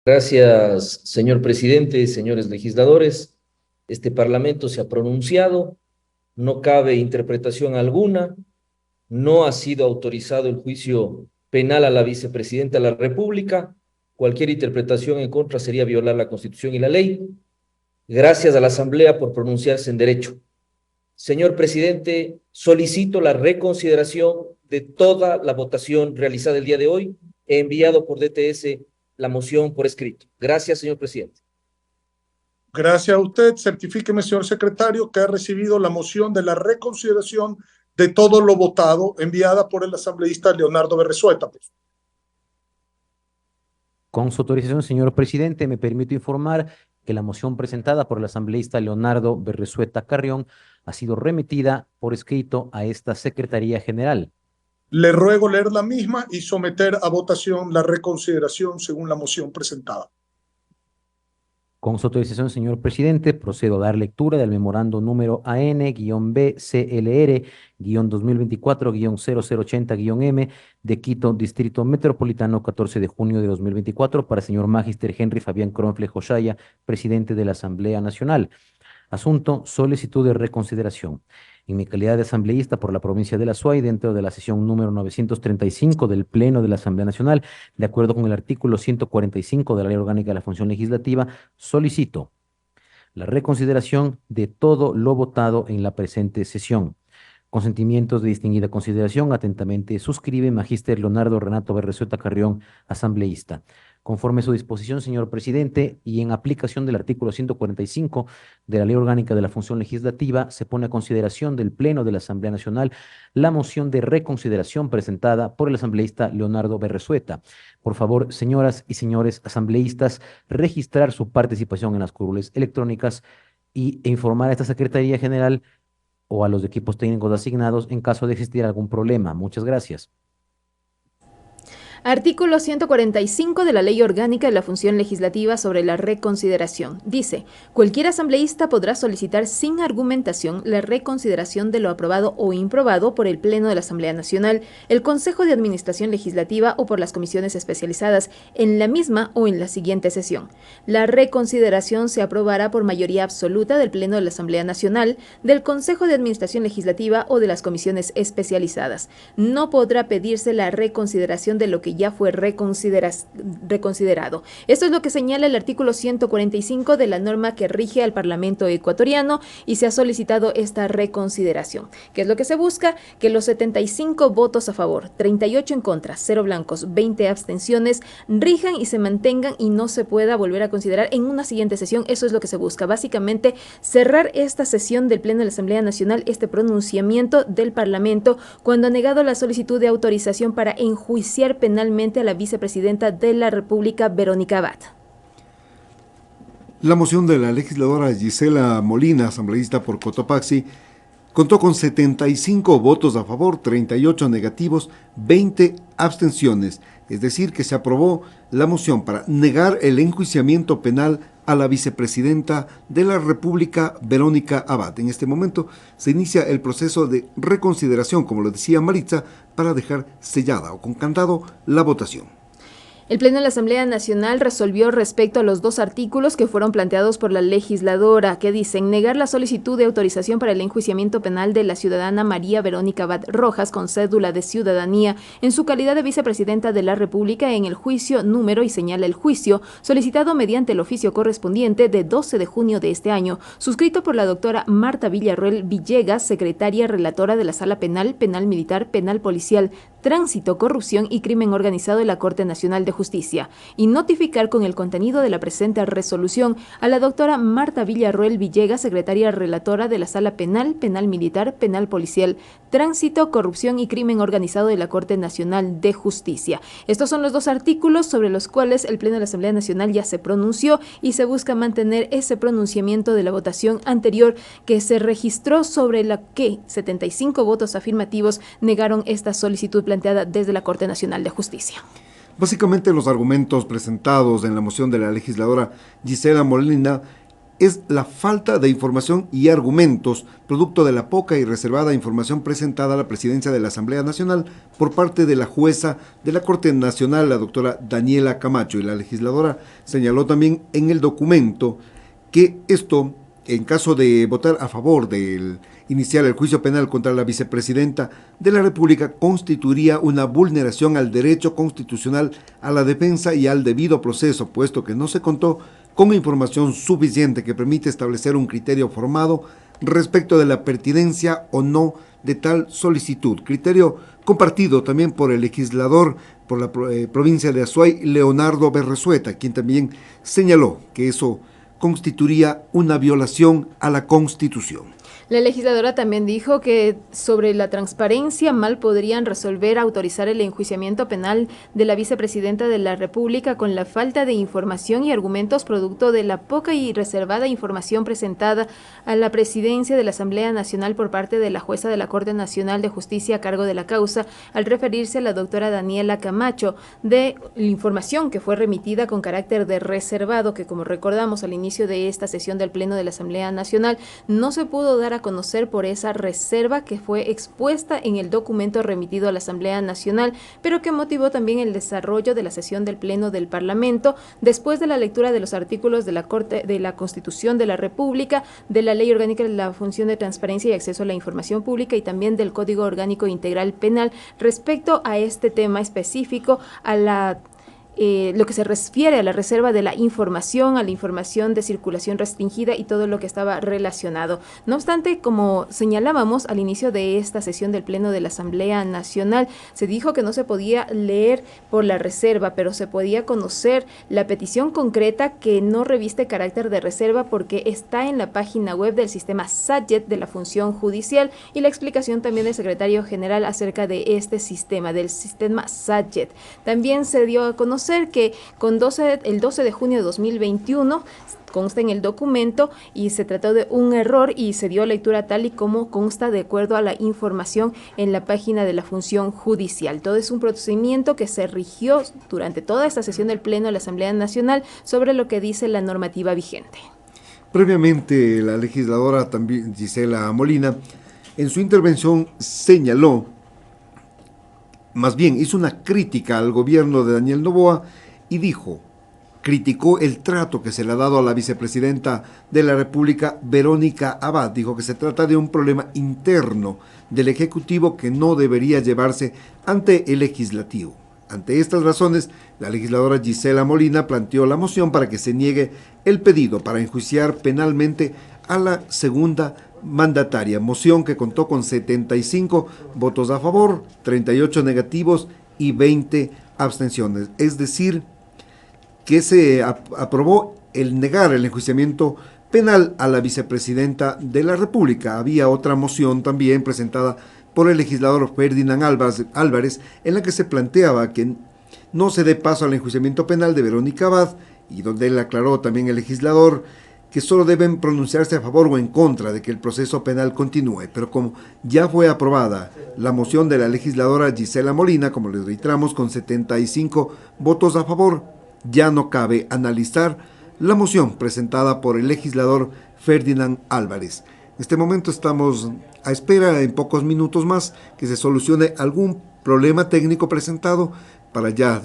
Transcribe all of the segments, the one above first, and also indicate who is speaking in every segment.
Speaker 1: Gracias, señor presidente, señores legisladores. Este Parlamento se ha pronunciado, no cabe interpretación alguna, no ha sido autorizado el juicio penal a la vicepresidenta de la República. Cualquier interpretación en contra sería violar la Constitución y la ley. Gracias a la Asamblea por pronunciarse en derecho. Señor presidente, solicito la reconsideración de toda la votación realizada el día de hoy. He enviado por DTS la moción por escrito. Gracias, señor presidente.
Speaker 2: Gracias a usted. Certifíqueme, señor secretario, que ha recibido la moción de la reconsideración de todo lo votado enviada por el asambleísta Leonardo Berresueta.
Speaker 3: Con su autorización, señor presidente, me permito informar que la moción presentada por el asambleísta Leonardo Berresueta Carrión ha sido remitida por escrito a esta Secretaría General.
Speaker 2: Le ruego leer la misma y someter a votación la reconsideración según la moción presentada.
Speaker 3: Con su autorización, señor presidente, procedo a dar lectura del memorando número AN-BCLR-2024-0080-M de Quito, Distrito Metropolitano, 14 de junio de 2024, para el señor Magister Henry Fabián Cronfle Joshaya, presidente de la Asamblea Nacional. Asunto: solicitud de reconsideración. En mi calidad de asambleísta por la provincia de La Suay, dentro de la sesión número 935 del Pleno de la Asamblea Nacional, de acuerdo con el artículo 145 de la Ley Orgánica de la Función Legislativa, solicito la reconsideración de todo lo votado en la presente sesión. Consentimientos de distinguida consideración, atentamente suscribe Magíster Leonardo Renato Berresueta Carrión, asambleísta. Conforme a su disposición, señor presidente, y en aplicación del artículo 145 de la Ley Orgánica de la Función Legislativa, se pone a consideración del Pleno de la Asamblea Nacional la moción de reconsideración presentada por el asambleísta Leonardo Berresueta. Por favor, señoras y señores asambleístas, registrar su participación en las curules electrónicas e informar a esta Secretaría General o a los equipos técnicos asignados en caso de existir algún problema. Muchas gracias.
Speaker 4: Artículo 145 de la Ley Orgánica de la Función Legislativa sobre la reconsideración. Dice: cualquier asambleísta podrá solicitar sin argumentación la reconsideración de lo aprobado o improbado por el Pleno de la Asamblea Nacional, el Consejo de Administración Legislativa o por las comisiones especializadas en la misma o en la siguiente sesión. La reconsideración se aprobará por mayoría absoluta del Pleno de la Asamblea Nacional, del Consejo de Administración Legislativa o de las comisiones especializadas. No podrá pedirse la reconsideración de lo que ya fue reconsiderado. Esto es lo que señala el artículo 145 de la norma que rige al Parlamento ecuatoriano, y se ha solicitado esta reconsideración. ¿Qué es lo que se busca? Que los 75 votos a favor, 38 en contra, 0 blancos, 20 abstenciones, rijan y se mantengan y no se pueda volver a considerar en una siguiente sesión. Eso es lo que se busca. Básicamente, cerrar esta sesión del Pleno de la Asamblea Nacional, este pronunciamiento del Parlamento, cuando ha negado la solicitud de autorización para enjuiciar penalmente a la vicepresidenta de la República, Verónica Abad.
Speaker 5: La moción de la legisladora Gisela Molina, asambleísta por Cotopaxi, contó con 75 votos a favor, 38 negativos, 20 abstenciones. Es decir, que se aprobó la moción para negar el enjuiciamiento penal a la vicepresidenta de la República, Verónica Abad. En este momento se inicia el proceso de reconsideración, como lo decía Maritza, para dejar sellada o con candado la votación.
Speaker 4: El Pleno de la Asamblea Nacional resolvió respecto a los dos artículos que fueron planteados por la legisladora, que dicen: negar la solicitud de autorización para el enjuiciamiento penal de la ciudadana María Verónica Abad Rojas, con cédula de ciudadanía, en su calidad de vicepresidenta de la República, en el juicio número, y señala el juicio, solicitado mediante el oficio correspondiente de 12 de junio de este año, suscrito por la doctora Marta Villarroel Villegas, secretaria relatora de la Sala Penal, Penal Militar, Penal Policial, Tránsito, Corrupción y Crimen Organizado de la Corte Nacional de Justicia, y notificar con el contenido de la presente resolución a la doctora Marta Villarroel Villegas, secretaria relatora de la Sala Penal, Penal Militar, Penal Policial, Tránsito, Corrupción y Crimen Organizado de la Corte Nacional de Justicia. Estos son los dos artículos sobre los cuales el Pleno de la Asamblea Nacional ya se pronunció, y se busca mantener ese pronunciamiento de la votación anterior que se registró, sobre la que 75 votos afirmativos negaron esta solicitud planteada desde la Corte Nacional de Justicia.
Speaker 5: Básicamente, los argumentos presentados en la moción de la legisladora Gisela Molina es la falta de información y argumentos, producto de la poca y reservada información presentada a la presidencia de la Asamblea Nacional por parte de la jueza de la Corte Nacional, la doctora Daniela Camacho, y la legisladora señaló también en el documento que esto, en caso de votar a favor del iniciar el juicio penal contra la vicepresidenta de la República, constituiría una vulneración al derecho constitucional a la defensa y al debido proceso, puesto que no se contó con información suficiente que permite establecer un criterio formado respecto de la pertinencia o no de tal solicitud. Criterio compartido también por el legislador por la provincia de Azuay, Leonardo Berresueta, quien también señaló que eso constituiría una violación a la Constitución.
Speaker 4: La legisladora también dijo que sobre la transparencia mal podrían resolver autorizar el enjuiciamiento penal de la vicepresidenta de la República con la falta de información y argumentos producto de la poca y reservada información presentada a la presidencia de la Asamblea Nacional por parte de la jueza de la Corte Nacional de Justicia a cargo de la causa, al referirse a la doctora Daniela Camacho, de la información que fue remitida con carácter de reservado, que como recordamos al inicio de esta sesión del Pleno de la Asamblea Nacional, no se pudo dar a conocer por esa reserva que fue expuesta en el documento remitido a la Asamblea Nacional, pero que motivó también el desarrollo de la sesión del Pleno del Parlamento después de la lectura de los artículos de la Corte de la Constitución de la República, de la Ley Orgánica de la Función de Transparencia y Acceso a la Información Pública y también del Código Orgánico Integral Penal respecto a este tema específico, a la lo que se refiere a la reserva de la información, a la información de circulación restringida y todo lo que estaba relacionado. No obstante, como señalábamos al inicio de esta sesión del Pleno de la Asamblea Nacional, se dijo que no se podía leer por la reserva, pero se podía conocer la petición concreta que no reviste carácter de reserva porque está en la página web del sistema SADJET de la Función Judicial, y la explicación también del secretario general acerca de este sistema, del sistema SADJET. También se dio a conocer que el 12 de junio de 2021 consta en el documento y se trató de un error y se dio lectura tal y como consta de acuerdo a la información en la página de la Función Judicial. Todo es un procedimiento que se rigió durante toda esta sesión del Pleno de la Asamblea Nacional sobre lo que dice la normativa vigente.
Speaker 5: Previamente, la legisladora también, Gisela Molina, en su intervención señaló, más bien hizo una crítica al gobierno de Daniel Noboa y criticó el trato que se le ha dado a la vicepresidenta de la República, Verónica Abad. Dijo que se trata de un problema interno del Ejecutivo que no debería llevarse ante el Legislativo. Ante estas razones, la legisladora Gisela Molina planteó la moción para que se niegue el pedido para enjuiciar penalmente a la segunda mandataria, moción que contó con 75 votos a favor, 38 negativos y 20 abstenciones. Es decir, que se aprobó el negar el enjuiciamiento penal a la vicepresidenta de la República. Había otra moción también presentada por el legislador Ferdinand Álvarez, en la que se planteaba que no se dé paso al enjuiciamiento penal de Verónica Abad, y donde él aclaró también el legislador que solo deben pronunciarse a favor o en contra de que el proceso penal continúe. Pero como ya fue aprobada la moción de la legisladora Gisela Molina, como les reiteramos, con 75 votos a favor, ya no cabe analizar la moción presentada por el legislador Ferdinand Álvarez. En este momento estamos a espera, en pocos minutos más, que se solucione algún problema técnico presentado para ya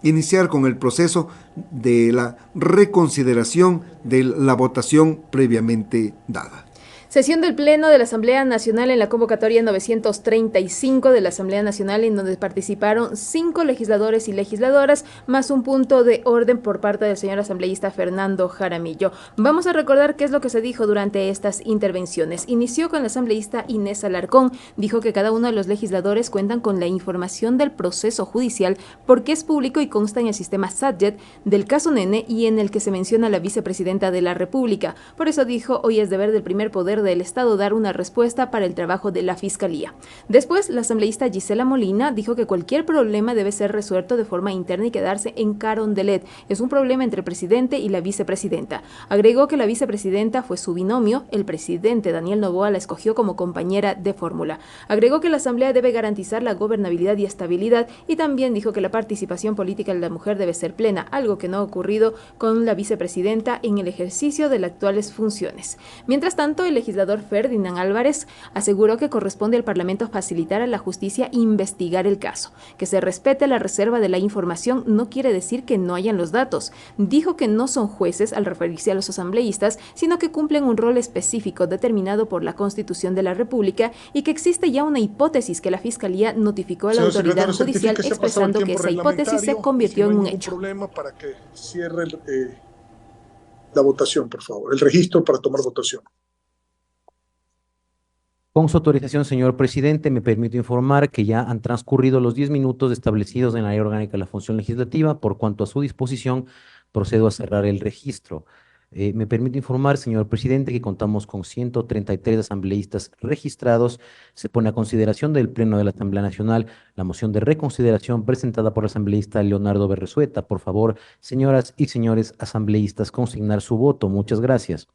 Speaker 5: iniciar con el proceso de la reconsideración de la votación previamente dada.
Speaker 4: Sesión del Pleno de la Asamblea Nacional en la convocatoria 935 de la Asamblea Nacional, en donde participaron 5 legisladores y legisladoras, más un punto de orden por parte del señor asambleísta Fernando Jaramillo. Vamos a recordar qué es lo que se dijo durante estas intervenciones. Inició con la asambleísta Inés Alarcón. Dijo que cada uno de los legisladores cuentan con la información del proceso judicial porque es público y consta en el sistema SADJET del caso Nene, y en el que se menciona a la vicepresidenta de la República. Por eso dijo, hoy es deber del primer poder del Estado dar una respuesta para el trabajo de la Fiscalía. Después, la asambleísta Gisela Molina dijo que cualquier problema debe ser resuelto de forma interna y quedarse en Carondelet. Es un problema entre el presidente y la vicepresidenta. Agregó que la vicepresidenta fue su binomio, el presidente Daniel Noboa la escogió como compañera de fórmula. Agregó que la asamblea debe garantizar la gobernabilidad y estabilidad y también dijo que la participación política de la mujer debe ser plena, algo que no ha ocurrido con la vicepresidenta en el ejercicio de las actuales funciones. Mientras tanto, el legislador Ferdinand Álvarez aseguró que corresponde al Parlamento facilitar a la justicia investigar el caso. Que se respete la reserva de la información no quiere decir que no hayan los datos. Dijo que no son jueces al referirse a los asambleístas, sino que cumplen un rol específico determinado por la Constitución de la República y que existe ya una hipótesis que la Fiscalía notificó a la autoridad judicial expresando que esa hipótesis se convirtió en un hecho.
Speaker 2: Problema para que cierre la votación, por favor, el registro para tomar votación.
Speaker 3: Con su autorización, señor presidente, me permito informar que ya han transcurrido los 10 minutos establecidos en la Ley Orgánica de la Función Legislativa. Por cuanto a su disposición, procedo a cerrar el registro. Me permito informar, señor presidente, que contamos con 133 asambleístas registrados. Se pone a consideración del Pleno de la Asamblea Nacional la moción de reconsideración presentada por el asambleísta Leonardo Berresueta. Por favor, señoras y señores asambleístas, consignar su voto. Muchas gracias.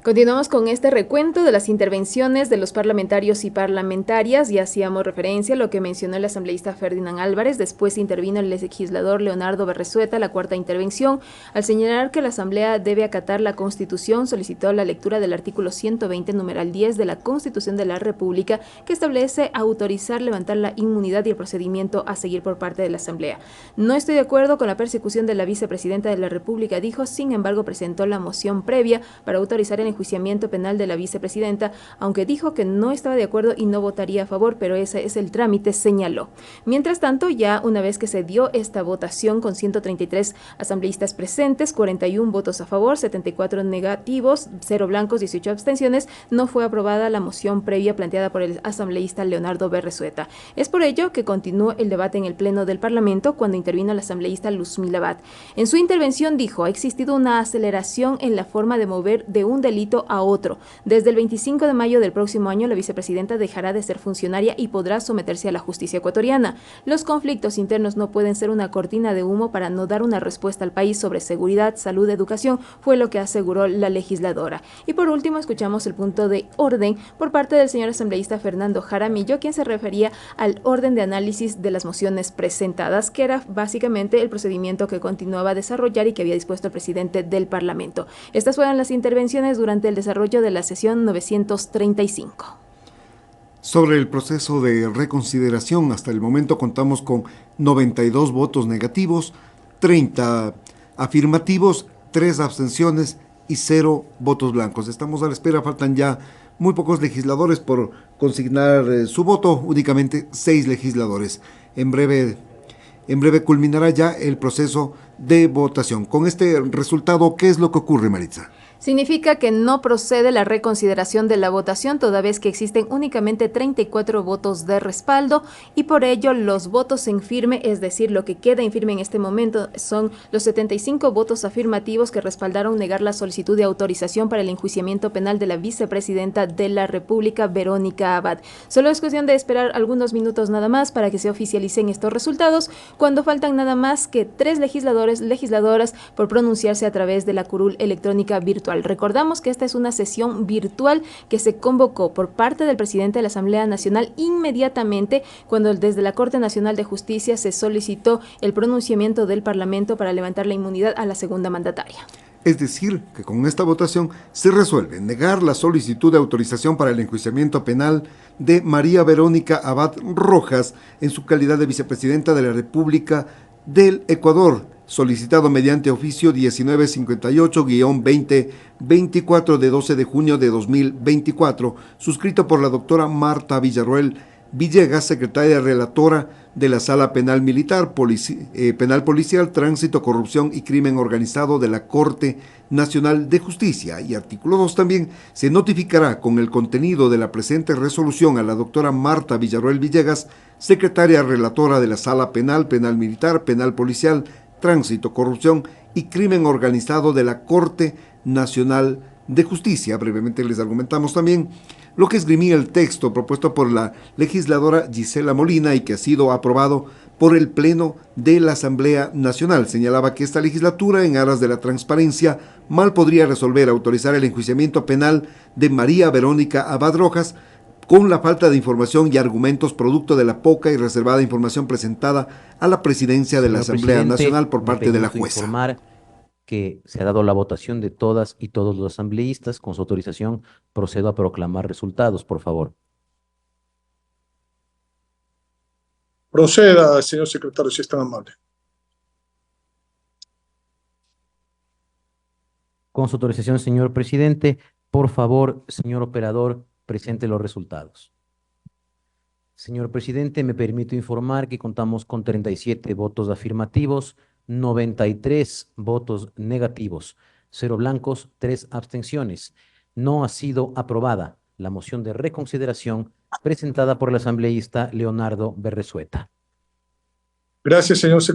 Speaker 4: Continuamos con este recuento de las intervenciones de los parlamentarios y parlamentarias. Ya hacíamos referencia a lo que mencionó el asambleísta Ferdinand Álvarez. Después intervino el legislador Leonardo Berresueta, la cuarta intervención. Al señalar que la Asamblea debe acatar la Constitución, solicitó la lectura del artículo 120, numeral 10 de la Constitución de la República, que establece autorizar, levantar la inmunidad y el procedimiento a seguir por parte de la Asamblea. No estoy de acuerdo con la persecución de la vicepresidenta de la República, dijo. Sin embargo, presentó la moción previa para autorizar el enjuiciamiento penal de la vicepresidenta, aunque dijo que no estaba de acuerdo y no votaría a favor, pero ese es el trámite, señaló. Mientras tanto, ya una vez que se dio esta votación con 133 asambleístas presentes, 41 votos a favor, 74 negativos, 0 blancos, 18 abstenciones, no fue aprobada la moción previa planteada por el asambleísta Leonardo Berresueta. Es por ello que continuó el debate en el Pleno del Parlamento cuando intervino la asambleísta Luzmila Abad. En su intervención dijo: ha existido una aceleración en la forma de mover de un delito a otro. Desde el 25 de mayo del próximo año, la vicepresidenta dejará de ser funcionaria y podrá someterse a la justicia ecuatoriana. Los conflictos internos no pueden ser una cortina de humo para no dar una respuesta al país sobre seguridad, salud, educación, fue lo que aseguró la legisladora. Y por último, escuchamos el punto de orden por parte del señor asambleísta Fernando Jaramillo, quien se refería al orden de análisis de las mociones presentadas, que era básicamente el procedimiento que continuaba a desarrollar y que había dispuesto el presidente del Parlamento. Estas fueron las intervenciones durante el desarrollo de la sesión 935.
Speaker 5: Sobre el proceso de reconsideración, hasta el momento contamos con 92 votos negativos, 30 afirmativos, 3 abstenciones y 0 votos blancos. Estamos a la espera, faltan ya muy pocos legisladores por consignar su voto, únicamente 6 legisladores. En breve culminará ya el proceso de votación. Con este resultado, ¿qué es lo que ocurre, Maritza?
Speaker 4: Significa que no procede la reconsideración de la votación, toda vez que existen únicamente 34 votos de respaldo y por ello los votos en firme, es decir, lo que queda en firme en este momento son los 75 votos afirmativos que respaldaron negar la solicitud de autorización para el enjuiciamiento penal de la vicepresidenta de la República, Verónica Abad. Solo es cuestión de esperar algunos minutos nada más para que se oficialicen estos resultados, cuando faltan nada más que 3 legisladoras por pronunciarse a través de la curul electrónica virtual. Recordamos que esta es una sesión virtual que se convocó por parte del presidente de la Asamblea Nacional inmediatamente cuando desde la Corte Nacional de Justicia se solicitó el pronunciamiento del Parlamento para levantar la inmunidad a la segunda mandataria.
Speaker 5: Es decir, que con esta votación se resuelve negar la solicitud de autorización para el enjuiciamiento penal de María Verónica Abad Rojas en su calidad de vicepresidenta de la República del Ecuador, solicitado mediante oficio 1958-2024 de 12 de junio de 2024, suscrito por la doctora Marta Villarroel Villegas, secretaria relatora de la Sala Penal Militar, Penal Policial, Tránsito, Corrupción y Crimen Organizado de la Corte Nacional de Justicia. Y artículo 2 también se notificará con el contenido de la presente resolución a la doctora Marta Villarroel Villegas, secretaria relatora de la Sala Penal, Penal Militar, Penal Policial, Tránsito, Corrupción y Crimen Organizado de la Corte Nacional de Justicia. Brevemente les argumentamos también lo que esgrimía el texto propuesto por la legisladora Gisela Molina y que ha sido aprobado por el Pleno de la Asamblea Nacional. Señalaba que esta legislatura, en aras de la transparencia, mal podría resolver autorizar el enjuiciamiento penal de María Verónica Abad Rojas con la falta de información y argumentos producto de la poca y reservada información presentada a la presidencia de la
Speaker 3: Señor
Speaker 5: Asamblea
Speaker 3: presidente,
Speaker 5: Nacional por
Speaker 3: me
Speaker 5: parte de la
Speaker 3: permito
Speaker 5: jueza.
Speaker 3: informar que se ha dado la votación de todas y todos los asambleístas. Con su autorización, procedo a proclamar resultados, por favor.
Speaker 2: Proceda, señor secretario, si es tan amable.
Speaker 3: Con su autorización, señor presidente, por favor, señor operador, presente los resultados. Señor presidente, me permito informar que contamos con 37 votos afirmativos, 93 votos negativos, 0 blancos, 3 abstenciones. No ha sido aprobada la moción de reconsideración presentada por el asambleísta Leonardo Berresueta.
Speaker 2: Gracias, señor secretario.